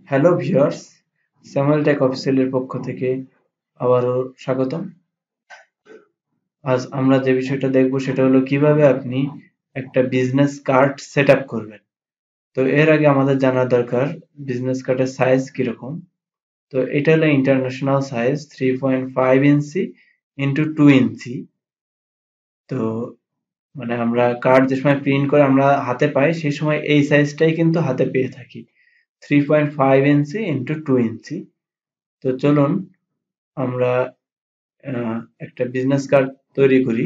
Hello viewers, Samuel take অফিসিয়ালের পক্ষ থেকে আবারও স্বাগতম। আজ আমরা যে বিষয়টা দেখব সেটা হলো কিভাবে আপনি একটা বিজনেস কার্ড সেট আপ করবেন। তো এর আগে আমাদের জানা দরকার বিজনেস কার্ডের সাইজ কিরকম। তো এটা হলো ইন্টারন্যাশনাল সাইজ 3.5 ইঞ্চি ইন্টু 2 ইঞ্চি। তো মানে আমরা কার্ড যে সময় প্রিন্ট করে আমরা হাতে পাই সেই সময় এই সাইজটাই কিন্তু হাতে পেয়ে থাকি, 3.5 ইঞ্চি ইন্টু 2 ইঞ্চি। তো চলুন আমরা একটা বিজনেস কার্ড তৈরি করি।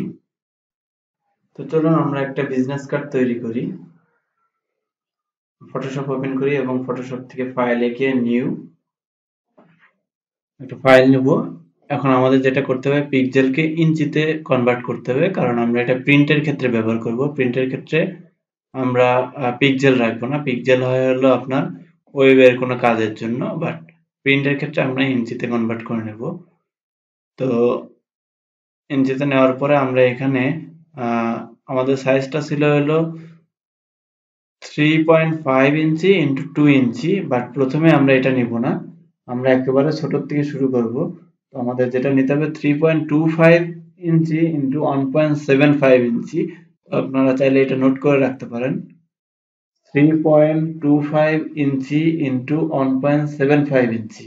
তো চলুন আমরা একটা বিজনেস কার্ড তৈরি করি। ফটোশপ ওপেন করি এবং ফটোশপ থেকে ফাইলে গিয়ে নিউ একটা ফাইল নেব। এখন আমাদের যেটা করতে হবে পিক্সেলকে ইঞ্চিতে কনভার্ট করতে হবে, কারণ আমরা এটা প্রিন্টের ক্ষেত্রে ব্যবহার করব। প্রিন্টের ক্ষেত্রে আমরা পিক্সেল রাখবো না, পিক্সেল হয় হলো আপনার ওয়েবের কোনো কাজের জন্য, বাট প্রিন্টের ক্ষেত্রে আমরা ইঞ্চিতে কনভার্ট করে নেব। তো ইঞ্চিতে নেওয়ার পরে আমরা এখানে আমাদের সাইজটা ছিল হলো 3.5 ইঞ্চি ইন্টু 2 ইঞ্চি, বাট প্রথমে আমরা এটা নিব না, আমরা একেবারে ছোট থেকে শুরু করব। তো আমাদের যেটা নিতে হবে 3.25 ইঞ্চি ইন্টু 1.75 ইঞ্চি। আপনারা চাইলে এটা নোট করে রাখতে পারেন, 3.25 ইঞ্চি ইন্টু 1.75 ইঞ্চি।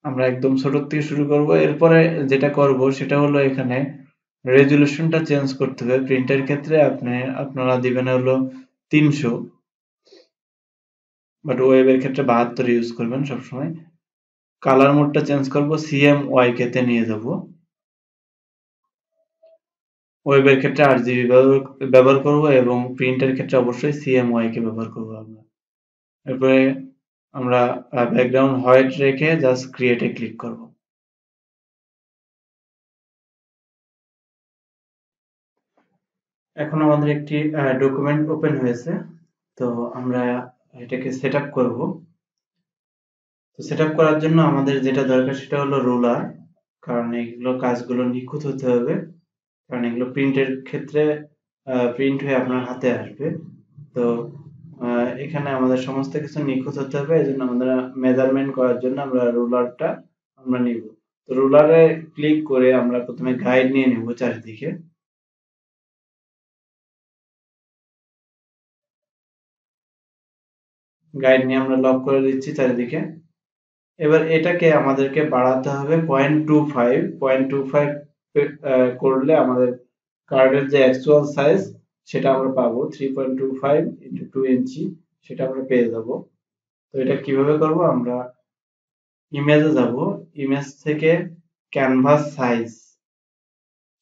আমরা একদম ছোট থেকে শুরু করব। এরপরে যেটা করব সেটা হলো এখানে রেজুলেশনটা চেঞ্জ করতে হবে। প্রিন্টের ক্ষেত্রে আপনারা দিবেন হলো 300, বাট ওয়েবের ক্ষেত্রে 72 ইউজ করবেন সবসময়। কালার মোডটা চেঞ্জ করব, CMYK তে নিয়ে যাব। ওয়েবের ক্ষেত্রে RGB ব্যবহার করব এবং প্রিন্টের ক্ষেত্রে অবশ্যই CMYK ব্যবহার করব আমরা। এরপরে আমরা ব্যাকগ্রাউন্ড হোয়াইট রেখে জাস্ট ক্রিয়েটে ক্লিক করব। এখন আমাদের একটি ডকুমেন্ট ওপেন হয়েছে। তো আমরা এটাকে সেট আপ করবো। তো সেট আপ করার জন্য আমাদের যেটা দরকার সেটা হলো রুলার, কারণ এগুলো কাজগুলো নিখুঁত হতে হবে, কারণ এগুলো প্রিন্টের ক্ষেত্রে প্রিন্ট হয়ে আপনার হাতে আসবে। তো এখানে আমাদের সমস্ত কিছু নিখুঁত হতে হবে, এই জন্য আমাদের মেজারমেন্ট করার জন্য আমরা রুলারটা আমরা নিব। তো রুলারে ক্লিক করে আমরা প্রথমে গাইড নিয়ে নেব চারিদিকে। গাইড নিয়ে আমরা লক করে দিচ্ছি চারিদিকে। এবার এটাকে আমাদেরকে বাড়াতে হবে 0.25 করলে আমাদের কার্ডের যে অ্যাকচুয়াল সাইজ সেটা আমরা পাবো, 3.25 ইন্টু 2 ইঞ্চি, সেটা আমরা পেয়ে যাব। তো এটা কিভাবে করব, আমরা ইমেজে যাব, ইমেজ থেকে ক্যানভাস সাইজ,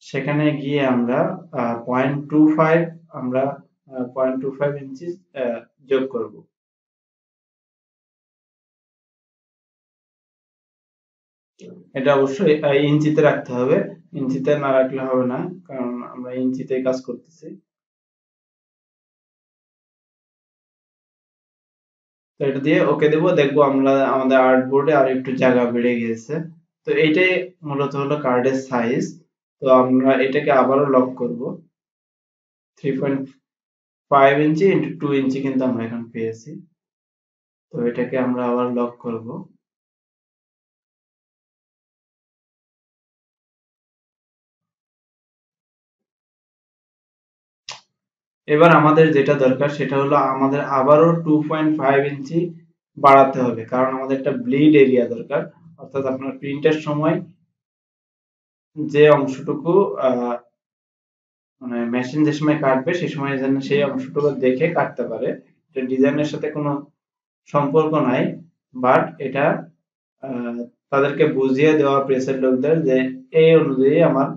সেখানে গিয়ে আমরা 0.25 আমরা 0.25 ইঞ্চি যোগ করব। এটা অবশ্যই ইঞ্চিতে রাখতে হবে, ইঞ্চিতে না রাখলে হবে না, কারণ আমরা ইঞ্চিতে কাজ করতেছি। তো এটা দিয়ে ওকে দেব, দেখবো আমরা আমাদের আর্টবোর্ডে আর একটু জায়গা বেড়ে গিয়েছে। তো এইটাই মূলত হলো কার্ডের সাইজ। তো আমরা এটাকে আবারও লক করব, 3.5 ইঞ্চি ইন্টু 2 ইঞ্চি কিন্তু আমরা এখন পেয়েছি। তো এটাকে আমরা আবার লক করব। এবার আমাদের যেটা দরকার সেটা হলো আমাদের আবারও 2.5 ইঞ্চি বাড়াতে হবে, কারণ আমাদের একটা ব্লিড এরিয়া দরকার। অর্থাৎ আপনার প্রিন্টের সময় যে অংশটুকু মানে মেশিন যে সময় কাটবে সেই সময় যেন সেই অংশটুকু দেখে কাটতে পারে। এটা ডিজাইনের সাথে কোনো সম্পর্ক নাই, বাট এটা আহ, তাদেরকে বুঝিয়ে দেওয়া প্রেসের লোকদের যে এই অনুযায়ী আমার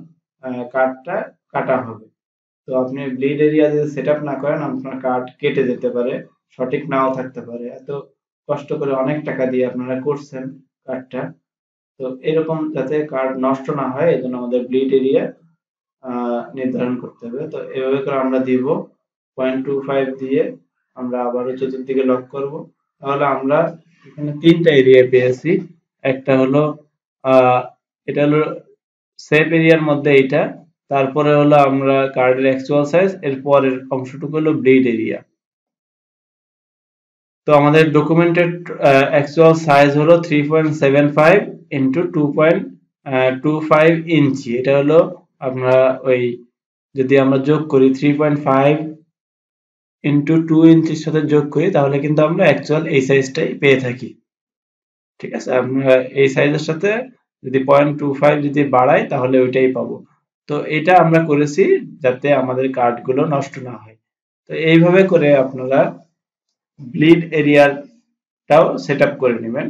কাটটা কাটা হবে। তো আপনি ব্লিড এরিয়া যদি সেট আপ না করেন আপনার কাট কেটে যেতে পারে, সঠিক নাও থাকতে পারে। এত কষ্ট করে অনেক টাকা দিয়ে আপনারা করছেন কাটটা, তো এরকম যাতে কার্ড নষ্ট না হয় এই জন্য আমাদের ব্লিড এরিয়া নির্ধারণ করতে হবে। তো এভাবে করে আমরা দিব 0.25 দিয়ে আমরা আবারও চতুর্দিকে লক করব। তাহলে আমরা এখানে তিনটা এরিয়া পেয়েছি। একটা হলো আহ এটা হলো সেপ এরিয়ার মধ্যে এইটা, তারপরে হলো আমরা কার্ডের অ্যাকচুয়াল সাইজ, এর পরের অংশটুকু হলো ব্লেড এরিয়া। তো আমাদের ডকুমেন্টের অ্যাকচুয়াল সাইজ হলো 3.75 ইন্টু 2.25 ইঞ্চি। এটা হলো আমরা ওই যদি আমরা যোগ করি 3.5 ইন্টু 2 ইঞ্চির সাথে যোগ করি তাহলে কিন্তু আমরা অ্যাকচুয়াল এই সাইজটাই পেয়ে থাকি। ঠিক আছে, আমরা এই সাইজের সাথে যদি 0.25 যদি বাড়াই তাহলে ওইটাই পাবো। তো এটা আমরা করেছি যাতে আমাদের কার্ডগুলো নষ্ট না হয়। তো এইভাবে করে আপনারা ব্লিড এরিয়াটাও সেট আপ করে নেবেন।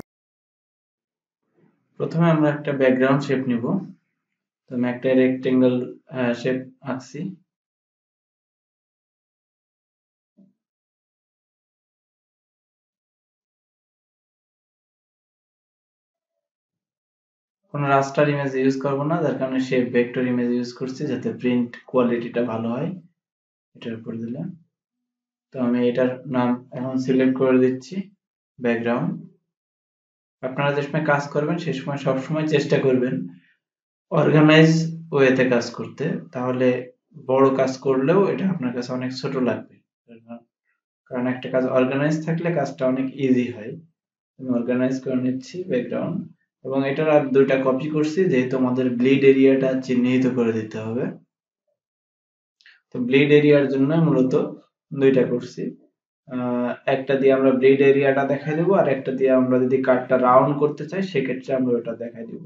প্রথমে আমরা একটা ব্যাকগ্রাউন্ড শেপ নিব। তো আমি একটা রেক্টেঙ্গেল শেপ আঁকছি। কোনো রাস্টার ইমেজ ইউজ করব না, যার কারণে শেপ ভেক্টর ইমেজ ইউজ করছি যাতে প্রিন্ট কোয়ালিটিটা ভালো হয়। এটার উপর দিলাম। তো আমি এটার নাম এখন সিলেক্ট করে দিচ্ছি ব্যাকগ্রাউন্ড। আপনারা যে সময় কাজ করবেন সেই সময় সবসময় চেষ্টা করবেন অর্গানাইজ ওয়েতে কাজ করতে, তাহলে বড় কাজ করলেও এটা আপনার কাছে অনেক ছোট লাগবে। কারণ একটা কাজ অর্গানাইজ থাকলে কাজটা অনেক ইজি হয়। আমি অর্গানাইজ করে নিচ্ছি ব্যাকগ্রাউন্ড, এবং এটার আর দুইটা কপি করছি যেহেতু আমাদের ব্লিড এরিয়াটা চিহ্নিত করে দিতে হবে। তো ব্লিড এরিয়ার জন্য মূলত দুইটা করছি। একটা দিয়ে আমরা ব্লিড এরিয়াটা দেখাই দেবো, আর একটা দিয়ে আমরা যদি কার্ডটা রাউন্ড করতে চাই সেক্ষেত্রে আমরা ওটা দেখাই দিব।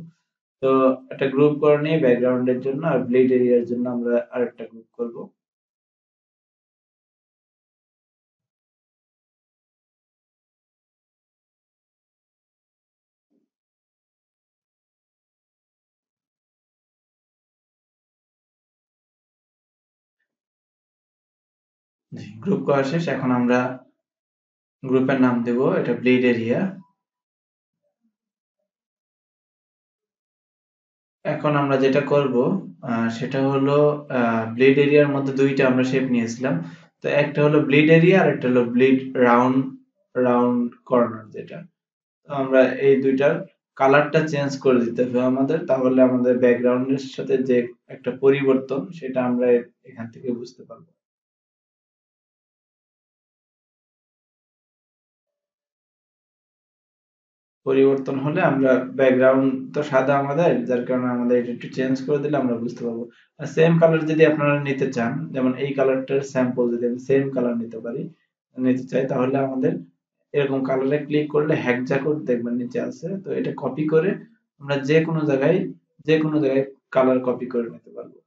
তো একটা গ্রুপ করে নিয়ে ব্যাকগ্রাউন্ডের জন্য আর ব্লিড এরিয়ার জন্য আমরা আরেকটা গ্রুপ করব। গ্রুপ করা শেষ, এখন আমরা গ্রুপের নাম দেব এটা ব্লিড এরিয়া। এখন আমরা যেটা করব সেটা হলো ব্লিড এরিয়ার মধ্যে দুইটা আমরা শেপ নিয়েছিলাম। তো একটা হলো ব্লিড এরিয়া আর একটা হলো ব্লিড রাউন্ড রাউন্ড কর্নার যেটা। তো আমরা এই দুইটার কালারটা চেঞ্জ করে দিতে হবে আমাদের, তাহলে আমাদের ব্যাকগ্রাউন্ডের সাথে যে একটা পরিবর্তন সেটা আমরা এখান থেকে বুঝতে পারবো। পরিবর্তন হলে আমরা ব্যাকগ্রাউন্ড তো সাদা আমাদের, যার কারণে আমাদের এটা একটু চেঞ্জ করে দিলে আমরা বুঝতে পারবো। আর সেম কালার যদি আপনারা নিতে চান, যেমন এই কালারটার স্যাম্পল যদি আমি সেম কালার নিতে চাই তাহলে আমাদের এরকম কালারে ক্লিক করলে হ্যাকজা কোড দেখবেন নিচে আছে, তো এটা কপি করে আমরা যে কোনো জায়গায় কালার কপি করে নিতে পারবো।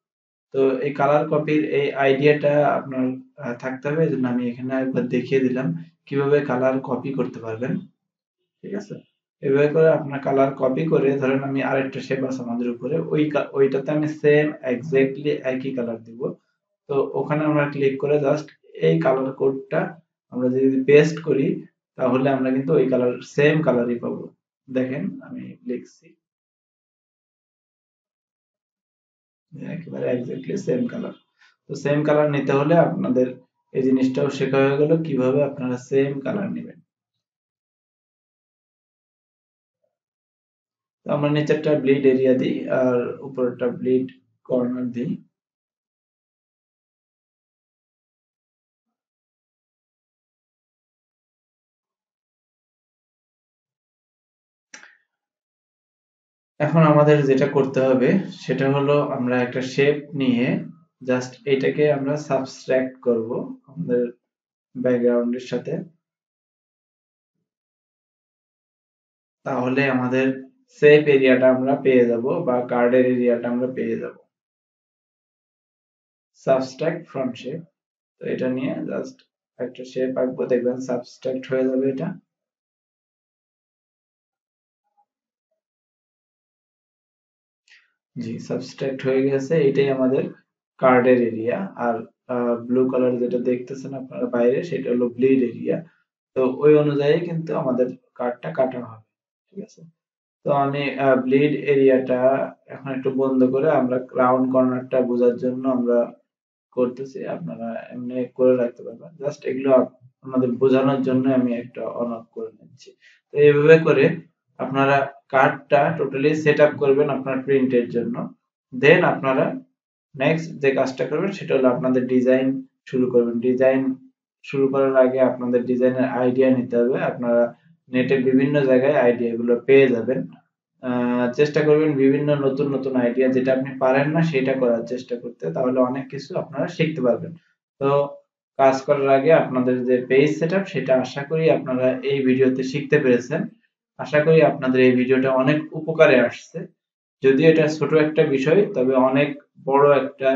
তো এই কালার কপির এই আইডিয়াটা আপনার থাকতে হবে, এজন্য আমি এখানে একবার দেখিয়ে দিলাম কিভাবে কালার কপি করতে পারবেন। ঠিক আছে, এভাবে করে আপনার কালার কপি করে ধরেন আমি আরেকটা শেপ আছে আমাদের উপরে, ওইটাতে আমি সেম এক্স্যাক্টলি একই কালার দিব। তো ওখানে আমরা ক্লিক করে জাস্ট এই কালার কোডটা আমরা যদি পেস্ট করি তাহলে আমরা কিন্তু ওই কালার সেম কালারই পাবো। দেখেন আমি লিখছি একেবারে এক্স্যাক্টলি সেম কালার। তো সেম কালার নিতে হলে আপনাদের এই জিনিসটাও শেখা হয়ে গেল কিভাবে আপনারা সেম কালার নেবেন। তো আমরা নিচেরটা ব্লিড এরিয়া দিই আর উপরেরটা ব্লিড কর্নার দিই। এখন আমাদের যেটা করতে হবে সেটা হলো আমরা একটা শেপ নিয়ে জাস্ট এটাকে আমরা সাবট্রাক্ট করব আমাদের ব্যাকগ্রাউন্ডের সাথে, তাহলে আমাদের সেভ এরিয়াটা আমরা পেয়ে যাব বা কার্ডের এরিয়াটা আমরা পেয়ে যাব। সাবট্রাক্ট ফ্রম শেপ, তো এটা নিয়ে জাস্ট একটা শেপ আঁকবো, দেখবেন সাবট্রাক্ট হয়ে যাবে এটা। জি, সাবট্রাক্ট হয়ে গেছে, এটাই আমাদের কার্ডের এরিয়া। আর ব্লু কালার যেটা দেখতেছেন আপনারা বাইরে সেটা হলো ব্লিড এরিয়া। তো ওই অনুযায়ী কিন্তু আমাদের কার্ডটা কাটা হবে। ঠিক আছে, তো আমি ব্লিড এরিয়াটা এখন একটু বন্ধ করে আমরা রাউন্ড কর্নারটা বোঝার জন্য আমরা করতেছি, আপনারা এমনি করে রাখতে পারবেন, জাস্ট এগুলো আমাদের বোঝানোর জন্য আমি একটা অন অফ করে নিচ্ছি। তো এইভাবে করে আপনারা কার্ডটা টোটালি সেট আপ করবেন আপনার প্রিন্টের জন্য। দেন আপনারা নেক্সট যে কাজটা করবেন সেটা হলো আপনাদের ডিজাইন শুরু করবেন। ডিজাইন শুরু করার আগে আপনাদের ডিজাইনের আইডিয়া নিতে হবে। আপনারা নেটে বিভিন্ন জায়গায় আইডিয়াগুলো পেয়ে যাবেন। চেষ্টা করবেন বিভিন্ন নতুন নতুন আইডিয়া, যেটা আপনি পারেন না সেটা করার চেষ্টা করতে, তাহলে অনেক কিছু আপনারা শিখতে পারবেন। তো কাজ করার আগে আপনাদের যে পেজ সেটআপ, সেটা আশা করি আপনারা এই ভিডিওতে শিখতে পেরেছেন। আশা করি আপনাদের এই ভিডিওটা অনেক উপকারে আসছে। যদিও এটা ছোট একটা বিষয়, তবে অনেক বড় একটা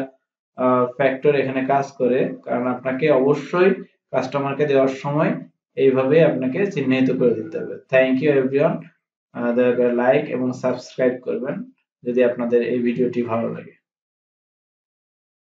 ফ্যাক্টর এখানে কাজ করে, কারণ আপনাকে অবশ্যই কাস্টমারকে দেওয়ার সময় এইভাবে আপনাকে চিহ্নিত করে দিতে হবে। Thank you everyone. দয়া করে লাইক এবং সাবস্ক্রাইব করবেন যদি আপনাদের এই ভিডিওটি ভালো লাগে।